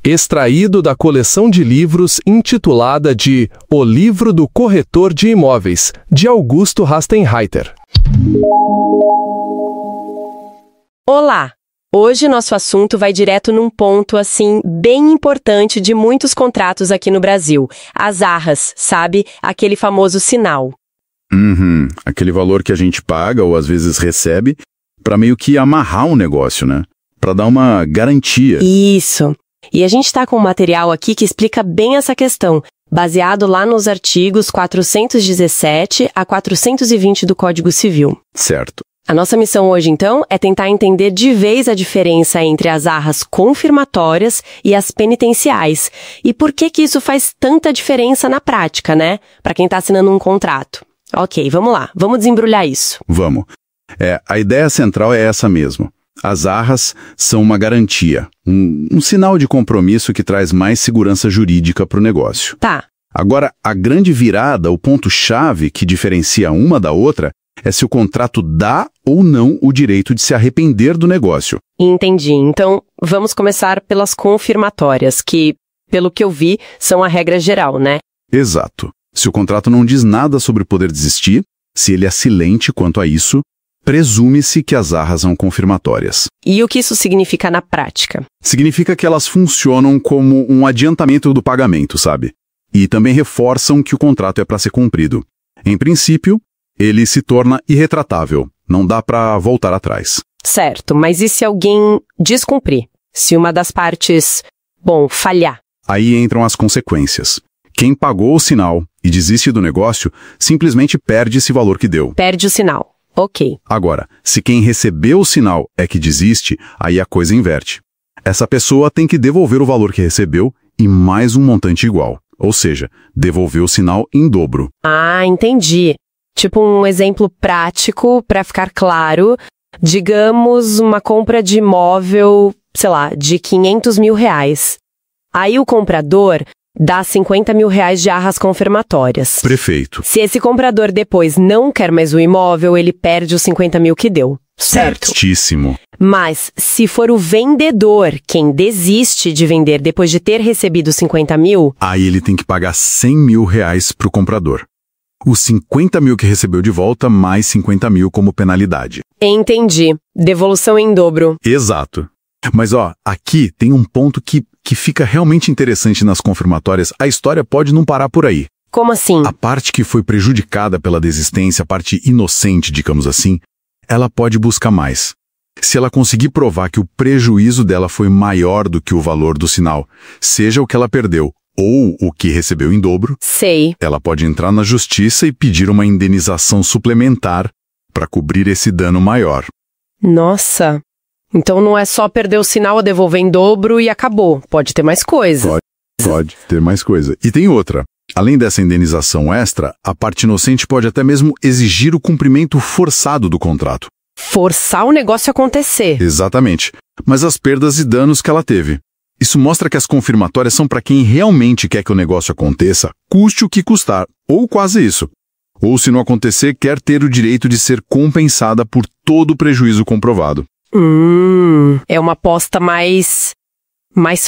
extraído da coleção de livros intitulada de O Livro do Corretor de Imóveis, de Augusto Rastenreiter. Olá! Hoje nosso assunto vai direto num ponto, assim, bem importante de muitos contratos aqui no Brasil. As arras, sabe? Aquele famoso sinal. Aquele valor que a gente paga ou às vezes recebe para meio que amarrar um negócio, né? Para dar uma garantia. Isso. E a gente está com um material aqui que explica bem essa questão, baseado lá nos artigos 417 a 420 do Código Civil. Certo. A nossa missão hoje, então, é tentar entender de vez a diferença entre as arras confirmatórias e as penitenciais. E por que isso faz tanta diferença na prática, né? Para quem está assinando um contrato. Ok, vamos lá. Vamos desembrulhar isso. Vamos. A ideia central é essa mesmo. As arras são uma garantia, um sinal de compromisso que traz mais segurança jurídica para o negócio. Tá. Agora, a grande virada, o ponto-chave que diferencia uma da outra, é se o contrato dá ou não o direito de se arrepender do negócio. Entendi. Então, vamos começar pelas confirmatórias, que, pelo que eu vi, são a regra geral, né? Exato. Se o contrato não diz nada sobre poder desistir, se ele é silente quanto a isso, presume-se que as arras são confirmatórias. E o que isso significa na prática? Significa que elas funcionam como um adiantamento do pagamento, sabe? E também reforçam que o contrato é para ser cumprido. Em princípio, ele se torna irretratável. Não dá para voltar atrás. Certo, mas e se alguém descumprir? Se uma das partes, falhar? Aí entram as consequências. Quem pagou o sinal e desiste do negócio, simplesmente perde esse valor que deu. Perde o sinal. Ok. Agora, se quem recebeu o sinal é que desiste, aí a coisa inverte. Essa pessoa tem que devolver o valor que recebeu e mais um montante igual. Ou seja, devolver o sinal em dobro. Ah, entendi. Tipo um exemplo prático, para ficar claro, digamos uma compra de imóvel, sei lá, de 500 mil reais. Aí o comprador dá 50 mil reais de arras confirmatórias. Perfeito. Se esse comprador depois não quer mais o imóvel, ele perde os 50 mil que deu. Certo. Certíssimo. Mas, se for o vendedor quem desiste de vender depois de ter recebido 50 mil... Aí ele tem que pagar 100 mil reais para o comprador. Os 50 mil que recebeu de volta, mais 50 mil como penalidade. Entendi. Devolução em dobro. Exato. Mas aqui tem um ponto que fica realmente interessante nas confirmatórias. A história pode não parar por aí. Como assim? A parte que foi prejudicada pela desistência, a parte inocente, digamos assim, ela pode buscar mais. Se ela conseguir provar que o prejuízo dela foi maior do que o valor do sinal, seja o que ela perdeu ou o que recebeu em dobro, sei, ela pode entrar na justiça e pedir uma indenização suplementar para cobrir esse dano maior. Nossa, então não é só perder o sinal ou devolver em dobro e acabou. Pode ter mais coisa. Pode ter mais coisa. E tem outra. Além dessa indenização extra, a parte inocente pode até mesmo exigir o cumprimento forçado do contrato. Forçar o negócio a acontecer. Exatamente. Mas as perdas e danos que ela teve. Isso mostra que as confirmatórias são para quem realmente quer que o negócio aconteça, custe o que custar, ou quase isso. Ou, se não acontecer, quer ter o direito de ser compensada por todo o prejuízo comprovado. É uma aposta mais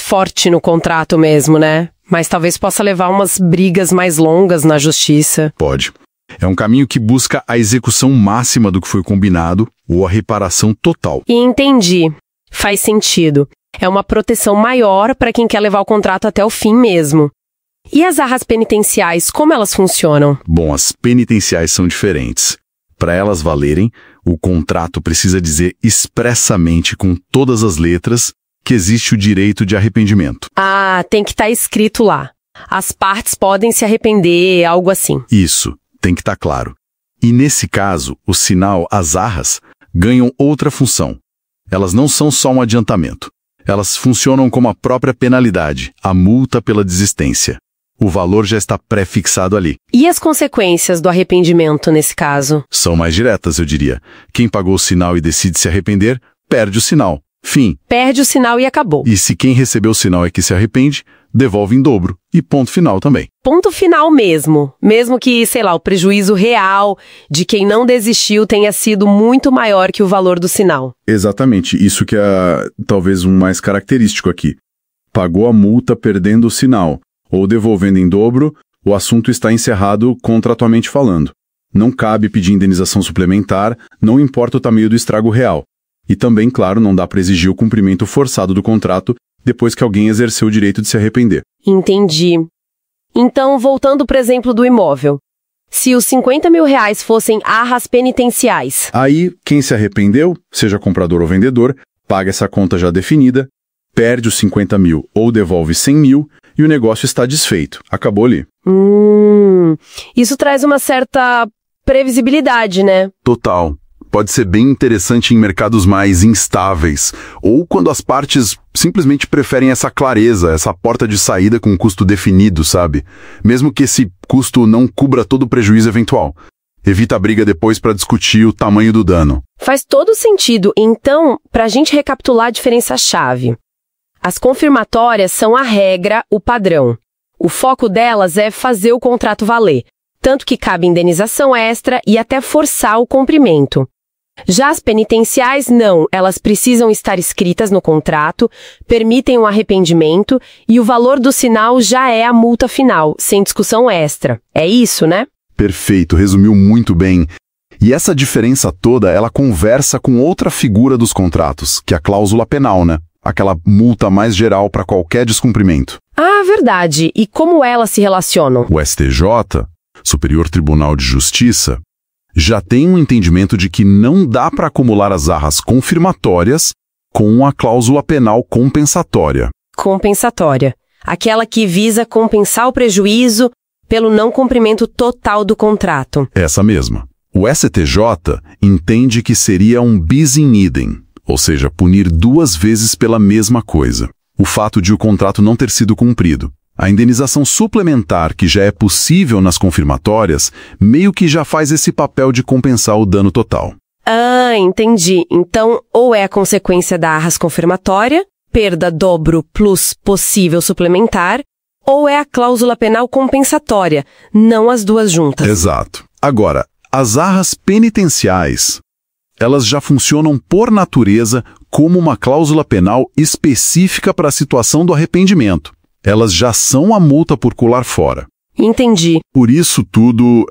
forte no contrato mesmo, né? Mas talvez possa levar umas brigas mais longas na justiça. Pode. É um caminho que busca a execução máxima do que foi combinado ou a reparação total. E entendi. Faz sentido. É uma proteção maior para quem quer levar o contrato até o fim mesmo. E as arras penitenciais, como elas funcionam? Bom, as penitenciais são diferentes. Para elas valerem, o contrato precisa dizer expressamente com todas as letras que existe o direito de arrependimento. Ah, tem que estar escrito lá. As partes podem se arrepender, algo assim. Isso, tem que estar claro. E nesse caso, o sinal, as arras, ganham outra função. Elas não são só um adiantamento. Elas funcionam como a própria penalidade, a multa pela desistência. O valor já está pré-fixado ali. E as consequências do arrependimento nesse caso? São mais diretas, eu diria. Quem pagou o sinal e decide se arrepender, perde o sinal. Fim. Perde o sinal e acabou. E se quem recebeu o sinal é que se arrepende, devolve em dobro. E ponto final também. Ponto final mesmo. Mesmo que, sei lá, o prejuízo real de quem não desistiu tenha sido muito maior que o valor do sinal. Exatamente. Isso que é talvez um mais característico aqui. Pagou a multa perdendo o sinal, ou devolvendo em dobro, o assunto está encerrado contratualmente falando. Não cabe pedir indenização suplementar, não importa o tamanho do estrago real. E também, claro, não dá para exigir o cumprimento forçado do contrato depois que alguém exerceu o direito de se arrepender. Entendi. Então, voltando para o exemplo do imóvel. Se os 50 mil reais fossem arras penitenciais. Aí, quem se arrependeu, seja comprador ou vendedor, paga essa conta já definida, perde os 50 mil ou devolve 100 mil e o negócio está desfeito. Acabou ali. Isso traz uma certa previsibilidade, né? Total. Pode ser bem interessante em mercados mais instáveis, ou quando as partes simplesmente preferem essa clareza, essa porta de saída com um custo definido, sabe? Mesmo que esse custo não cubra todo o prejuízo eventual. Evita a briga depois para discutir o tamanho do dano. Faz todo sentido. Então, para a gente recapitular a diferença-chave. As confirmatórias são a regra, o padrão. O foco delas é fazer o contrato valer, tanto que cabe indenização extra e até forçar o cumprimento. Já as penitenciais, não, elas precisam estar escritas no contrato, permitem o arrependimento e o valor do sinal já é a multa final, sem discussão extra. É isso, né? Perfeito, resumiu muito bem. E essa diferença toda, ela conversa com outra figura dos contratos, que é a cláusula penal, né? Aquela multa mais geral para qualquer descumprimento. Ah, verdade. E como elas se relacionam? O STJ, Superior Tribunal de Justiça, já tem um entendimento de que não dá para acumular as arras confirmatórias com a cláusula penal compensatória. Compensatória. Aquela que visa compensar o prejuízo pelo não cumprimento total do contrato. Essa mesma. O STJ entende que seria um bis in idem, ou seja, punir duas vezes pela mesma coisa. O fato de o contrato não ter sido cumprido. A indenização suplementar que já é possível nas confirmatórias, meio que já faz esse papel de compensar o dano total. Ah, entendi. Então, ou é a consequência da arras confirmatória, perda dobro plus possível suplementar, ou é a cláusula penal compensatória, não as duas juntas. Exato. Agora, as arras penitenciais, elas já funcionam por natureza como uma cláusula penal específica para a situação do arrependimento. Elas já são a multa por colar fora. Entendi. Por isso tudo,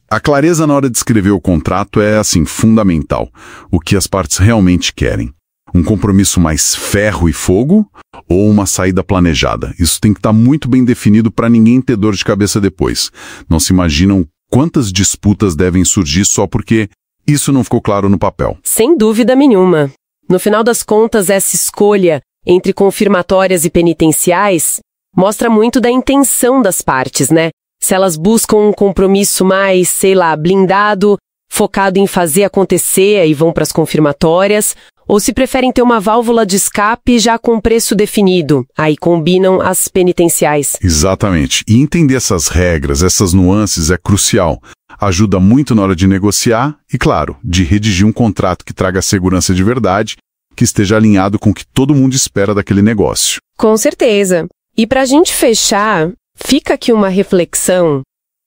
a clareza na hora de escrever o contrato é, assim, fundamental. O que as partes realmente querem. Um compromisso mais ferro e fogo ou uma saída planejada. Isso tem que estar muito bem definido para ninguém ter dor de cabeça depois. Não se imaginam quantas disputas devem surgir só porque isso não ficou claro no papel. Sem dúvida nenhuma. No final das contas, essa escolha entre confirmatórias e penitenciais mostra muito da intenção das partes, né? Se elas buscam um compromisso mais, sei lá, blindado, focado em fazer acontecer e vão para as confirmatórias, ou se preferem ter uma válvula de escape já com preço definido, aí combinam as penitenciais. Exatamente. E entender essas regras, essas nuances é crucial. Ajuda muito na hora de negociar e, claro, de redigir um contrato que traga segurança de verdade, que esteja alinhado com o que todo mundo espera daquele negócio. Com certeza. E para a gente fechar, fica aqui uma reflexão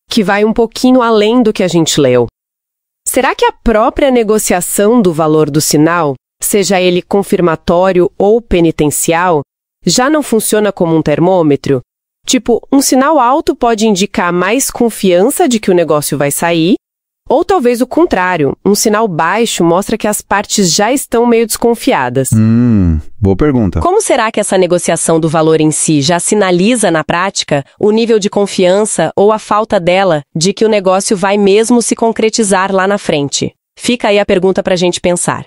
que vai um pouquinho além do que a gente leu. Será que a própria negociação do valor do sinal, seja ele confirmatório ou penitencial, já não funciona como um termômetro? Tipo, um sinal alto pode indicar mais confiança de que o negócio vai sair, ou talvez o contrário, um sinal baixo mostra que as partes já estão meio desconfiadas. Boa pergunta. Como será que essa negociação do valor em si já sinaliza na prática o nível de confiança ou a falta dela de que o negócio vai mesmo se concretizar lá na frente? Fica aí a pergunta pra gente pensar.